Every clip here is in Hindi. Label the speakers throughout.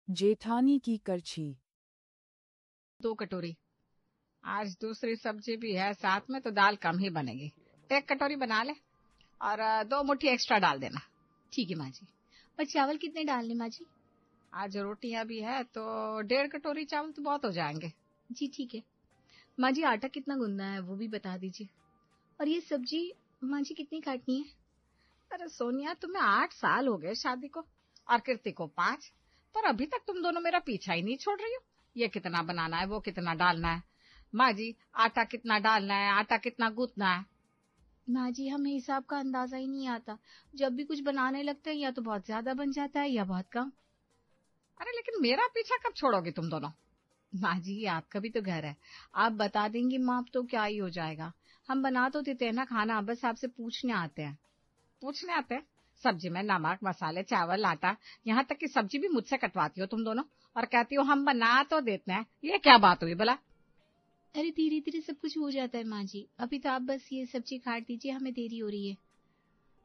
Speaker 1: जेठानी की करछी।
Speaker 2: 2 कटोरी। आज दूसरी सब्जी भी है साथ में, तो दाल कम ही बनेगी। 1 कटोरी बना ले और 2 मुट्ठी एक्स्ट्रा डाल देना।
Speaker 3: ठीक है माँ जी। और चावल कितने डालने माँ जी?
Speaker 2: आज रोटियां भी है तो 1.5 कटोरी चावल तो बहुत हो जाएंगे।
Speaker 3: जी ठीक है। माँ जी आटा कितना गूंदना है वो भी बता दीजिए। और ये सब्जी माँ जी कितनी काटनी है?
Speaker 2: अरे सोनिया, तुम्हें 8 साल हो गए शादी को और कीर्ति को 5, पर अभी तक तुम दोनों मेरा पीछा ही नहीं छोड़ रही हो। ये कितना बनाना है, वो कितना डालना है। माँ जी, आटा कितना डालना है, आटा कितना गूंथना है।
Speaker 3: माँ जी हमें हिसाब का अंदाजा ही नहीं आता। जब भी कुछ बनाने लगते हैं या तो बहुत ज्यादा बन जाता है या बहुत कम।
Speaker 2: अरे लेकिन मेरा पीछा कब छोड़ोगे तुम दोनों?
Speaker 3: माँ जी आपका भी तो घर है, आप बता देंगी माप तो क्या ही हो जाएगा। हम बना तो देते हैं ना खाना, बस आपसे पूछने आते हैं।
Speaker 2: पूछने आते हैं? सब्जी में नमक, मसाले, चावल, आटा, यहाँ तक कि सब्जी भी मुझसे कटवाती हो तुम दोनों और कहती हो हम बना तो देते हैं। ये क्या बात हुई भला?
Speaker 3: अरे धीरे धीरे सब कुछ हो जाता है माँ जी, अभी तो आप बस ये सब्जी काट दीजिए, हमें देरी हो रही है।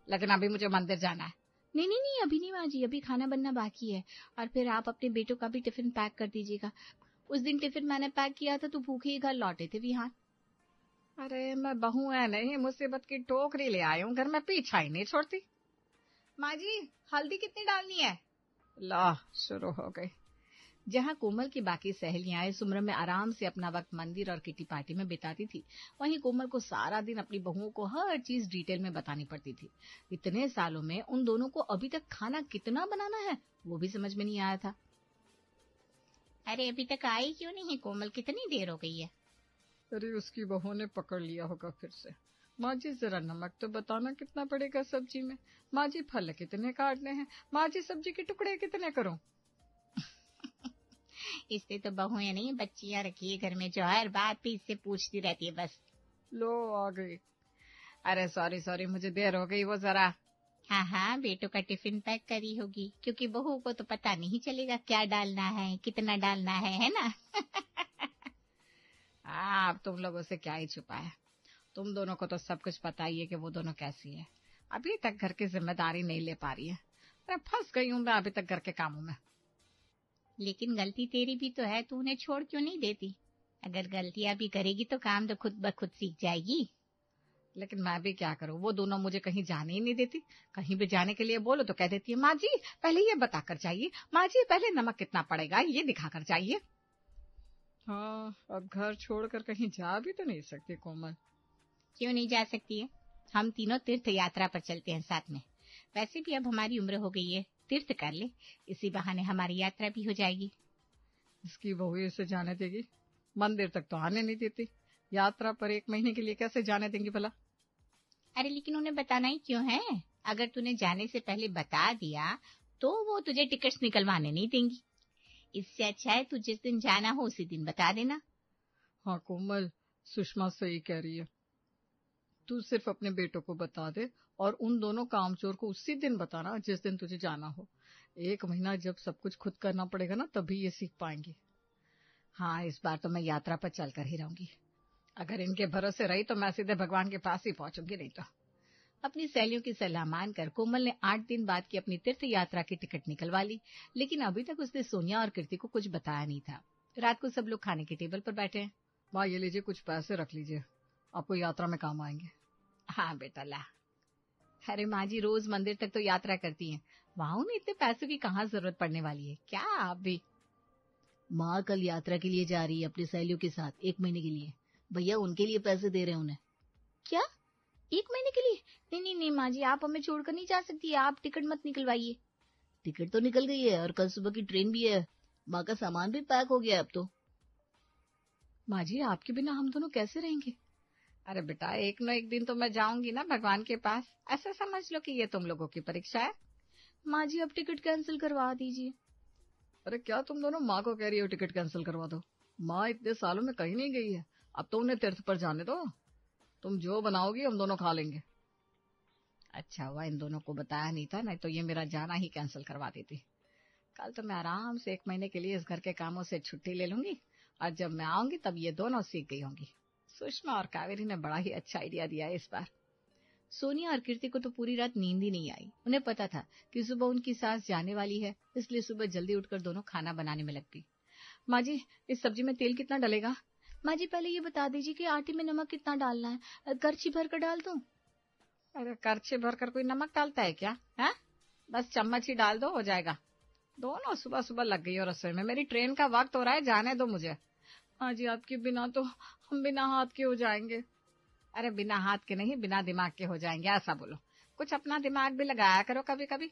Speaker 2: लेकिन अभी मुझे मंदिर जाना है।
Speaker 3: नहीं नहीं नहीं, अभी नहीं माँ जी, अभी खाना बनना बाकी है। और फिर आप अपने बेटों का भी टिफिन पैक कर दीजिएगा। उस दिन टिफिन मैंने पैक किया था तो भूखे ही घर लौटे थे विहान।
Speaker 2: अरे मैं बहू है नहीं, मुसीबत की टोकरी ले आई हूँ घर में, पीछा ही नहीं छोड़ती।
Speaker 3: माँ जी हल्दी कितनी डालनी है?
Speaker 2: ला शुरू हो गई।
Speaker 3: जहाँ कोमल की बाकी सहेलियां इस उम्र में आराम से अपना वक्त मंदिर और किटी पार्टी में बिताती थी, वहीं कोमल को सारा दिन अपनी बहुओं को हर चीज डिटेल में बतानी पड़ती थी। इतने सालों में उन दोनों को अभी तक खाना कितना बनाना है वो भी समझ में नहीं आया था।
Speaker 4: अरे अभी तक आई क्यों नहीं है कोमल, कितनी देर हो गई है?
Speaker 2: अरे उसकी बहू ने पकड़ लिया होगा फिर से। माँ जी जरा नमक तो बताना कितना पड़ेगा सब्जी में। माँ जी फल कितने काटने हैं। माँ जी सब्जी के टुकड़े कितने करूं?
Speaker 4: इससे तो बहुएं नहीं बच्चियां रखी है घर में, जो हर बात पे इससे पूछती रहती है बस।
Speaker 2: लो आ गई। अरे सॉरी मुझे देर हो गई, वो जरा।
Speaker 4: हाँ हाँ, बेटों का टिफिन पैक करी होगी, क्योंकि बहू को तो पता नहीं चलेगा क्या डालना है कितना डालना है ना?
Speaker 2: हाँ, अब तुम लोगों से क्या ही छुपा है। तुम दोनों को तो सब कुछ पता ही है कि वो दोनों कैसी है। अभी तक घर की जिम्मेदारी नहीं ले पा रही है। अरे फंस गई हूँ मैं अभी तक घर के कामों में।
Speaker 4: लेकिन गलती तेरी भी तो है, तू उन्हें छोड़ क्यों नहीं देती? अगर गलतियां भी करेगी तो काम तो खुद ब खुद सीख जाएगी।
Speaker 2: लेकिन मैं भी क्या करूं, वो दोनों मुझे कहीं जाने ही नहीं देती। कहीं भी जाने के लिए बोलो तो कह देती है माँ जी पहले ये बताकर चाहिए, माँ जी पहले नमक कितना पड़ेगा ये दिखाकर चाहिए। हाँ, अब घर छोड़कर कहीं जा भी तो नहीं सकती कोमल।
Speaker 4: क्यों नहीं जा सकती है? हम तीनों तीर्थ यात्रा पर चलते हैं साथ में। वैसे भी अब हमारी उम्र हो गई है, तीर्थ कर ले, इसी बहाने हमारी यात्रा भी हो जाएगी।
Speaker 2: इसकी बहू इसे जाने देगी? मंदिर तक तो आने नहीं देती, यात्रा पर 1 महीने के लिए कैसे जाने देंगी भला?
Speaker 4: अरे लेकिन उन्हें बताना ही क्यों है? अगर तूने जाने से पहले बता दिया तो वो तुझे टिकट्स निकलवाने नहीं देंगी। इससे अच्छा है तू जिस दिन जाना हो उसी दिन बता देना।
Speaker 2: हाँ कोमल, सुषमा सही कह रही है। तू सिर्फ अपने बेटों को बता दे और उन दोनों कामचोर को उसी दिन बताना जिस दिन तुझे जाना हो। 1 महीना जब सब कुछ खुद करना पड़ेगा ना, तभी ये सीख पाएंगे। हाँ, इस बार तो मैं यात्रा पर चलकर ही रहूंगी। अगर इनके भरोसे रही तो मैं सीधे भगवान के पास ही पहुंचूंगी, नहीं तो।
Speaker 3: अपनी सहेलियों की सलाह मानकर कोमल ने 8 दिन बाद की अपनी तीर्थ यात्रा की टिकट निकलवा ली, लेकिन अभी तक उसने सोनिया और कीर्ति को कुछ बताया नहीं था। रात को सब लोग खाने के टेबल पर बैठे हैं।
Speaker 2: माँ ये लीजिए, कुछ पैसे रख लीजिए, आपको यात्रा में काम आएंगे।
Speaker 3: हाँ बेटा ला। अरे माँ जी रोज मंदिर तक तो यात्रा करती हैं, वहां उन्हें इतने पैसों की कहाँ जरूरत पड़ने वाली है, क्या आप भी।
Speaker 5: माँ कल यात्रा के लिए जा रही है अपनी सहेलियों के साथ 1 महीने के लिए, भैया उनके लिए पैसे दे रहे हैं उन्हें।
Speaker 3: क्या 1 महीने के लिए? नहीं नहीं नहीं माँ जी, आप हमें छोड़कर नहीं जा सकती, आप टिकट मत निकलवाइए।
Speaker 5: टिकट तो निकल गई है और कल सुबह की ट्रेन भी है, माँ का सामान भी पैक हो गया अब तो।
Speaker 3: माँ जी आपके बिना हम दोनों कैसे रहेंगे?
Speaker 2: अरे बेटा, एक न एक दिन तो मैं जाऊंगी ना भगवान के पास, ऐसा समझ लो कि ये तुम लोगों की परीक्षा है।
Speaker 3: माँ जी अब टिकट कैंसिल करवा दीजिए।
Speaker 2: अरे क्या तुम दोनों माँ को कह रही हो टिकट कैंसिल करवा दो? माँ इतने सालों में कहीं नहीं गई है, अब तो उन्हें तीर्थ पर जाने दो। तुम जो बनाओगी हम दोनों खा लेंगे। अच्छा हुआ इन दोनों को बताया नहीं था, नहीं तो ये मेरा जाना ही कैंसिल करवा देती। कल तो मैं आराम से 1 महीने के लिए इस घर के कामों से छुट्टी ले लूंगी और जब मैं आऊंगी तब ये दोनों सीख गई होंगी। सुषमा और कावेरी ने बड़ा ही अच्छा आइडिया दिया है इस बार।
Speaker 3: सोनिया और कीर्ति को तो पूरी रात नींद ही नहीं आई। उन्हें पता था कि सुबह उनकी सास जाने वाली है, इसलिए सुबह जल्दी उठकर दोनों खाना बनाने में लग गई। माँ जी, इस सब्जी में तेल कितना डलेगा?
Speaker 5: माँ जी पहले ये बता दीजिए कि आटे में नमक कितना डालना है, करछी भर कर डाल दूं?
Speaker 3: अरे करछी भरकर कोई नमक डालता है क्या? है, बस चम्मच ही डाल दो, हो जाएगा। दोनों सुबह सुबह लग गई और रसोई में। मेरी ट्रेन का वक्त हो रहा है, जाने दो मुझे। हाँ जी, आपके बिना तो हम बिना हाथ के हो जाएंगे। अरे बिना हाथ के नहीं, बिना दिमाग के हो जाएंगे, ऐसा बोलो। कुछ अपना दिमाग भी लगाया करो कभी कभी।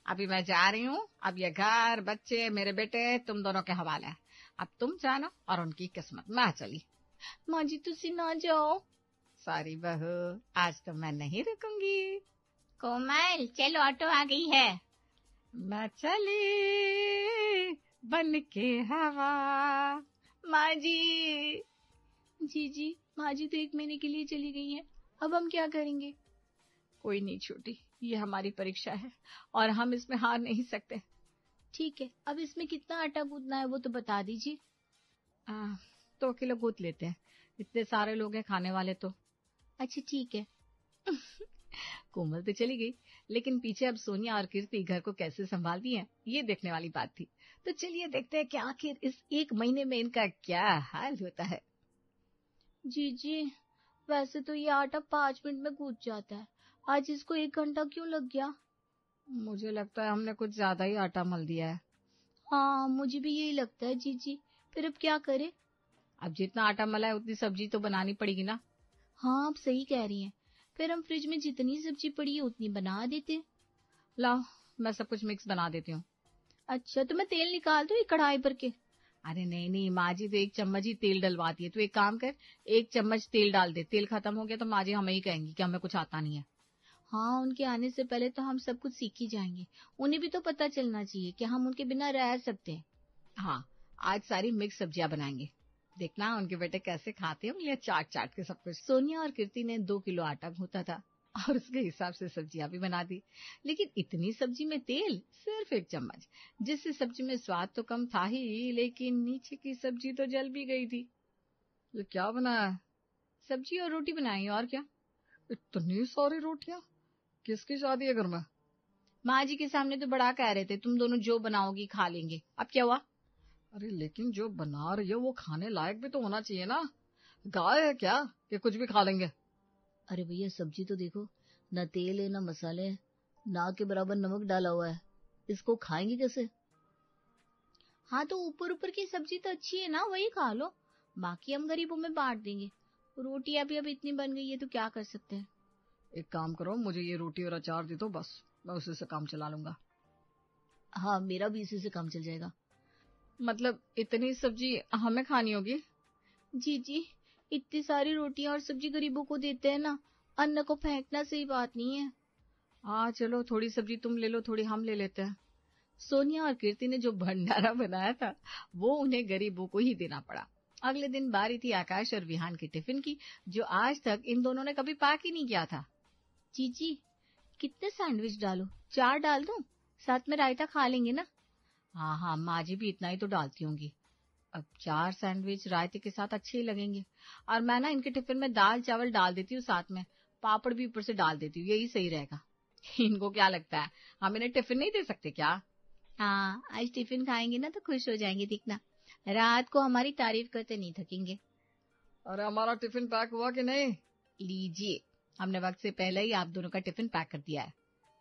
Speaker 3: अभी मैं जा रही हूँ, अब ये घर, बच्चे, मेरे बेटे तुम दोनों के हवाले है। अब तुम जानो और उनकी किस्मत। मैं चली।
Speaker 5: माँ जी तुसी ना जाओ।
Speaker 3: सॉरी बहू, आज तो मैं नहीं रुकूंगी।
Speaker 4: कोमल चलो, ऑटो आ गई है।
Speaker 3: मैं चली बन के हवा।
Speaker 5: माँ जी। जी माँ जी तो 1 महीने के लिए चली गई हैं, अब हम क्या करेंगे?
Speaker 3: कोई नहीं छोटी, ये हमारी परीक्षा है और हम इसमें हार नहीं सकते।
Speaker 5: ठीक है, अब इसमें कितना आटा गूंथना है वो तो बता दीजिए।
Speaker 3: 2 किलो गूंथ लेते हैं, इतने सारे लोग हैं खाने वाले तो।
Speaker 5: अच्छा ठीक है।
Speaker 3: कोमल तो चली गई, लेकिन पीछे अब सोनिया और कीर्ति घर को कैसे संभालती हैं, ये देखने वाली बात थी। तो चलिए देखते हैं कि आखिर इस 1 महीने में इनका क्या हाल होता है।
Speaker 5: जी वैसे तो ये आटा 5 मिनट में गूंथ जाता है, आज इसको 1 घंटा क्यों लग गया?
Speaker 3: मुझे लगता है हमने कुछ ज्यादा ही आटा मल दिया है।
Speaker 5: हाँ मुझे भी यही लगता है जी। फिर अब क्या करें?
Speaker 3: अब जितना आटा मला है उतनी सब्जी तो बनानी पड़ेगी ना।
Speaker 5: हाँ आप सही कह रही हैं, फिर हम फ्रिज में जितनी सब्जी पड़ी है उतनी बना देते।
Speaker 3: लाओ, मैं सब कुछ मिक्स बना देती हूँ।
Speaker 5: अच्छा तो मैं तेल निकाल दूं कढ़ाई भर के?
Speaker 3: अरे नहीं, माँ जी तो 1 चम्मच ही तेल डलवाती है। तू एक काम कर, 1 चम्मच तेल डाल दे। तेल खत्म हो गया तो माँ जी हमें ही कहेंगी कि हमें कुछ आता नहीं है।
Speaker 5: हाँ उनके आने से पहले तो हम सब कुछ सीख ही जाएंगे, उन्हें भी तो पता चलना चाहिए कि हम उनके बिना रह सकते हैं।
Speaker 3: हाँ, आज सारी मिक्स सब्जियां बनाएंगे, देखना उनके बेटे कैसे खाते हैं उंगलियां चाट के सब कुछ। सोनिया और कीर्ति ने 2 किलो आटा गूंथा था और उसके हिसाब से सब्जियां भी बना दी, लेकिन इतनी सब्जी में तेल सिर्फ 1 चम्मच, जिससे सब्जी में स्वाद तो कम था ही, लेकिन नीचे की सब्जी तो जल भी गई थी। ये क्या बनाया है? सब्जी और रोटी बनाई, और क्या? इतनी सारी रोटियां, किसकी शादी है घर में? माँ जी के सामने तो बड़ा कह रहे थे तुम दोनों जो बनाओगी खा लेंगे, अब क्या हुआ? अरे लेकिन जो बना रही है वो खाने लायक भी तो होना चाहिए ना। गाय है क्या कि कुछ भी खा लेंगे?
Speaker 5: अरे भैया सब्जी तो देखो, ना तेल है ना मसाले है, ना के बराबर नमक डाला हुआ है, इसको खाएंगे कैसे? हाँ तो ऊपर ऊपर की सब्जी तो अच्छी है ना, वही खा लो, बाकी हम गरीबों में बांट देंगे। रोटियां भी अब इतनी बन गई है तो क्या कर सकते हैं।
Speaker 3: एक काम करो, मुझे ये रोटी और अचार दे दो, बस मैं उसी से काम चला लूंगा।
Speaker 5: हाँ मेरा भी इसी से काम चल जाएगा।
Speaker 3: मतलब इतनी सब्जी हमें खानी होगी?
Speaker 5: जी इतनी सारी रोटियां और सब्जी गरीबों को देते हैं ना, अन्न को फेंकना सही बात नहीं है।
Speaker 3: हाँ चलो, थोड़ी सब्जी तुम ले लो, थोड़ी हम ले लेते हैं। सोनिया और कीर्ति ने जो भंडारा बनाया था वो उन्हें गरीबों को ही देना पड़ा। अगले दिन बारी थी आकाश और विहान के टिफिन की, जो आज तक इन दोनों ने कभी पैक ही नहीं किया था।
Speaker 5: जी कितने सैंडविच डालूं? 4 डाल दूं? साथ में रायता खा लेंगे ना?
Speaker 3: हाँ, माँ जी भी इतना ही तो डालती होंगी। अब 4 सैंडविच रायते के साथ अच्छे ही लगेंगे। और मैं ना इनके टिफिन में दाल चावल डाल देती हूँ, साथ में पापड़ भी ऊपर से डाल देती हूँ, यही सही रहेगा। इनको क्या लगता है हम इन्हें टिफिन नहीं दे सकते क्या?
Speaker 5: हाँ आज टिफिन खाएंगे ना तो खुश हो जाएंगे, दिखना रात को हमारी तारीफ करते नहीं थकेंगे।
Speaker 3: अरे हमारा टिफिन पैक हुआ कि नहीं? लीजिए, हमने वक्त से पहले ही आप दोनों का टिफिन पैक कर दिया है।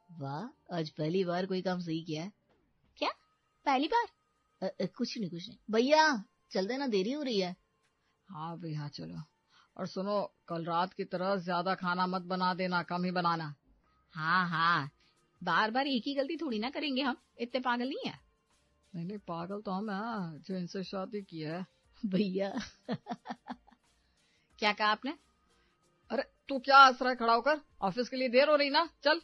Speaker 5: वाह, आज पहली बार कोई काम सही किया है।
Speaker 4: क्या पहली बार?
Speaker 5: कुछ नहीं भैया, चल देना, देरी हो रही है।
Speaker 3: हाँ भैया चलो। और सुनो, कल रात की तरह ज्यादा खाना मत बना देना, कम ही बनाना।
Speaker 4: हाँ, बार बार एक ही गलती थोड़ी ना करेंगे, हम इतने पागल नहीं है।
Speaker 3: नहीं, पागल तो हम हैं जो इनसे शादी की है
Speaker 5: भैया।
Speaker 3: क्या कहा आपने? अरे तू क्या आश्रय खड़ा होकर, ऑफिस के लिए देर हो रही ना, चल।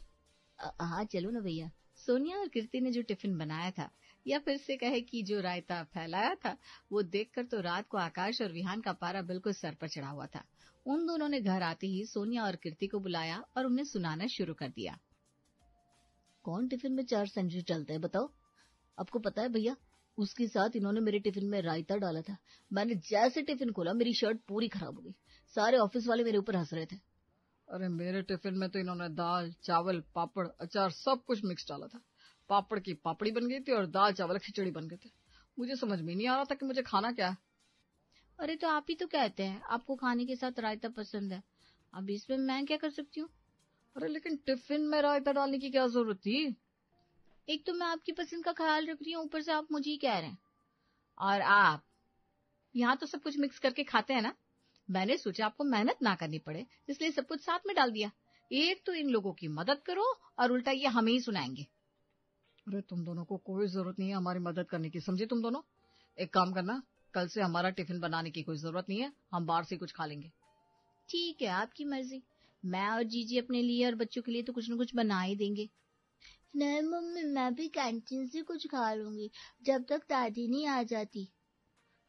Speaker 5: हाँ चलो ना भैया।
Speaker 3: सोनिया और कीर्ति ने जो टिफिन बनाया था, या फिर से कहे कि जो रायता फैलाया था, वो देखकर तो रात को आकाश और विहान का पारा बिल्कुल सर पर चढ़ा हुआ था। उन दोनों ने घर आते ही सोनिया और कीर्ति को बुलाया और उन्हें सुनाना शुरू कर दिया।
Speaker 5: कौन टिफिन में 4 सैंडविच डालता है बताओ? आपको पता है भैया, उसके साथ इन्होंने मेरे टिफिन में रायता डाला था। मैंने जैसे टिफिन खोला मेरी शर्ट पूरी खराब हो गई, सारे ऑफिस वाले मेरे ऊपर हंस रहे थे।
Speaker 2: अरे मेरे टिफिन में तो इन्होंने दाल, चावल, पापड़, अचार सब कुछ मिक्स डाला था। पापड़ की पापड़ी बन गई थी और दाल चावल खिचड़ी बन गए थे। मुझे समझ में नहीं आ रहा था कि मुझे खाना क्या है।
Speaker 5: अरे तो आप ही तो कहते हैं आपको खाने के साथ रायता पसंद है, अब इसमें मैं क्या कर सकती हूँ?
Speaker 2: अरे लेकिन टिफिन में रायता डालने की क्या जरूरत थी?
Speaker 5: एक तो मैं आपकी पसंद का ख्याल रख रही हूँ, ऊपर से आप मुझे ही कह रहे हैं।
Speaker 3: और आप यहाँ तो सब कुछ मिक्स करके खाते हैं ना, मैंने सोचा आपको मेहनत ना करनी पड़े इसलिए सब कुछ साथ में डाल दिया। एक तो इन लोगों की मदद करो और उल्टा ये हमें ही सुनाएंगे।
Speaker 2: अरे तुम दोनों को कोई जरूरत नहीं है हमारी मदद करने की, समझे तुम दोनों? एक काम करना, कल से हमारा टिफिन बनाने की कोई जरूरत नहीं है, हम बाहर से कुछ खा लेंगे।
Speaker 5: ठीक है, आपकी मर्जी। मैं और जीजी अपने लिए और बच्चों के लिए तो कुछ न कुछ बना ही देंगे। नहीं मम्मी, मैं भी कैंटीन से कुछ खा लूंगी जब तक दादी नहीं आ जाती।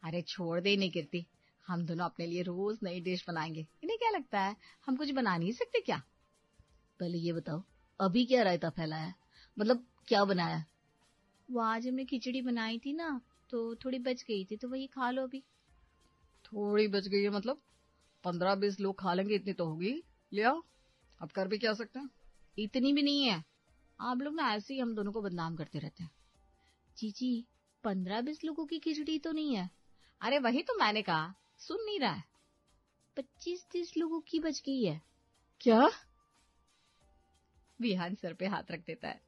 Speaker 3: अरे छोड़ दे, नहीं गिरती, हम दोनों अपने लिए रोज नई डिश बनाएंगे। इन्हें क्या लगता है हम कुछ बना नहीं सकते क्या?
Speaker 5: पहले ये बताओ, अभी क्या रायता फैलाया है, मतलब क्या बनाया? वो आज हमने खिचड़ी बनाई थी ना, तो थोड़ी बच गई थी, तो वही खा लो अभी।
Speaker 2: थोड़ी बच गई है मतलब? 15-20 लोग खा लेंगे इतनी तो होगी। ले आओ, अब कर भी क्या सकते हैं।
Speaker 3: इतनी भी नहीं है, आप लोग ना ऐसे ही हम दोनों को बदनाम करते रहते हैं।
Speaker 5: जीजी, 15-20 लोगों की खिचड़ी तो नहीं है।
Speaker 3: अरे वही तो मैंने कहा, सुन नहीं रहा है।
Speaker 5: 25-30 लोगों की बच गई है।
Speaker 2: क्या?
Speaker 3: विहान सर पे हाथ रख देता है।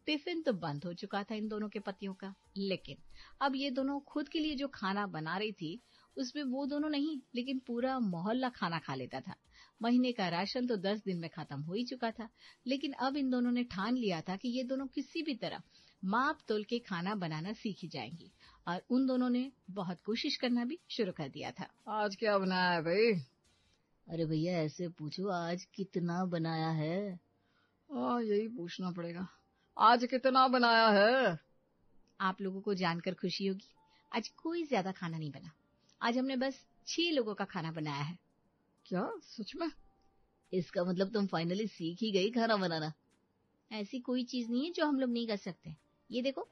Speaker 3: टिफिन तो बंद हो चुका था इन दोनों के पतियों का, लेकिन अब ये दोनों खुद के लिए जो खाना बना रही थी उसमें वो दोनों नहीं लेकिन पूरा मोहल्ला खाना खा लेता था। महीने का राशन तो 10 दिन में खत्म हो ही चुका था, लेकिन अब इन दोनों ने ठान लिया था कि ये दोनों किसी भी तरह माप तोल के खाना बनाना सीख ही जाएंगी, और उन दोनों ने बहुत कोशिश करना भी शुरू कर दिया था।
Speaker 2: आज क्या बनाया है भाई?
Speaker 5: अरे भैया ऐसे पूछो, आज कितना बनाया है?
Speaker 2: यही पूछना पड़ेगा, आज कितना बनाया है?
Speaker 3: आप लोगों को जानकर खुशी होगी, आज कोई ज्यादा खाना नहीं बना। आज हमने बस 6 लोगों का खाना बनाया है।
Speaker 2: क्या सच में?
Speaker 5: इसका मतलब तुम फाइनली सीख ही गई खाना बनाना। ऐसी कोई चीज नहीं है जो हम लोग नहीं कर सकते। ये देखो,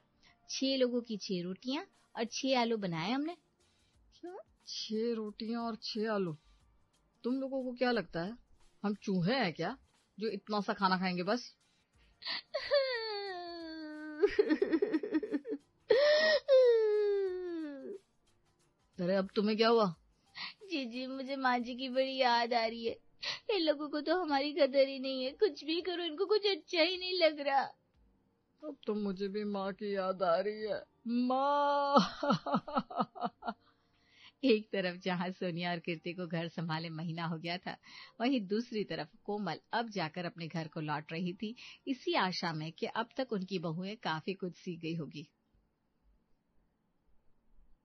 Speaker 5: 6 लोगों की 6 रोटियां और 6 आलू बनाए हमने।
Speaker 2: क्या 6 रोटियां और 6 आलू? तुम लोगों को क्या लगता है हम चूहे हैं क्या जो इतना सा खाना खाएंगे बस? अरे अब तुम्हें क्या हुआ?
Speaker 5: जीजी, मुझे माँ जी की बड़ी याद आ रही है। इन लोगों को तो हमारी कदर ही नहीं है, कुछ भी करो इनको कुछ अच्छा ही नहीं लग रहा।
Speaker 2: अब तो मुझे भी माँ की याद आ रही है। माँ।
Speaker 3: एक तरफ जहां सोनिया और कीर्ति को घर संभाले महीना हो गया था, वहीं दूसरी तरफ कोमल अब जाकर अपने घर को लौट रही थी, इसी आशा में कि अब तक उनकी बहुएं काफी कुछ सीख गई होगी।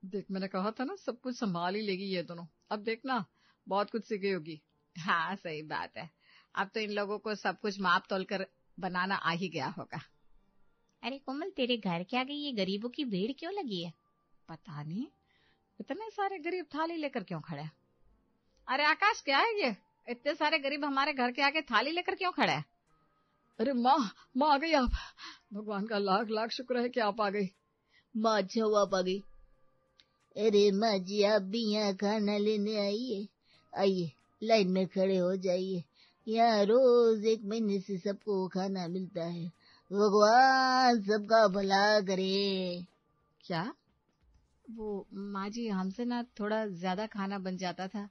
Speaker 2: देख, मैंने कहा था ना सब कुछ संभाल ही लेगी ये दोनों। अब देखना बहुत कुछ सीख गई होगी।
Speaker 3: हाँ सही बात है, अब तो इन लोगों को सब कुछ माप तोल कर बनाना आ ही गया होगा।
Speaker 4: अरे कोमल, तेरे घर के आगे ये गरीबों की भीड़ क्यों लगी है?
Speaker 3: पता नहीं इतने सारे गरीब थाली लेकर क्यों खड़े हैं। अरे आकाश, क्या है ये, इतने सारे गरीब हमारे घर के आगे थाली लेकर क्यों खड़े हैं?
Speaker 2: अरे माँ आ गई आप। भगवान का लाख लाख शुक्र है कि आप आ गई।
Speaker 5: माँ अच्छा हुआ आप आ गई। अरे माँ जी, आप भी यहाँ खाना लेने आइए। आइए लाइन में खड़े हो जाइए, यहाँ रोज 1 महीने से सबको खाना मिलता है। भगवान सबका भला करे।
Speaker 3: क्या? वो माँ जी, हमसे ना थोड़ा ज्यादा खाना बन जाता था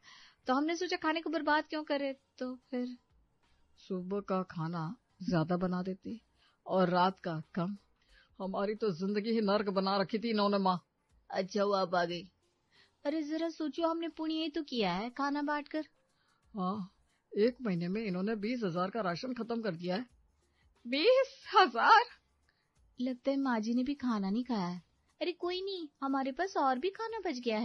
Speaker 3: तो हमने सोचा खाने को बर्बाद क्यों करे, तो फिर
Speaker 2: सुबह का खाना ज्यादा बना देती और रात का कम। हमारी तो जिंदगी ही नर्क बना रखी थी इन्होंने माँ।
Speaker 5: अच्छा हुआ आप आ गई। अरे जरा सोचो, हमने पुण्य ही तो किया है खाना बांट कर।
Speaker 2: हाँ, 1 महीने में इन्होंने 20,000 का राशन खत्म कर दिया है।
Speaker 3: 20,000?
Speaker 5: लगता है माँ जी ने भी खाना नहीं खाया है। अरे कोई नहीं, हमारे पास और भी खाना बच गया है।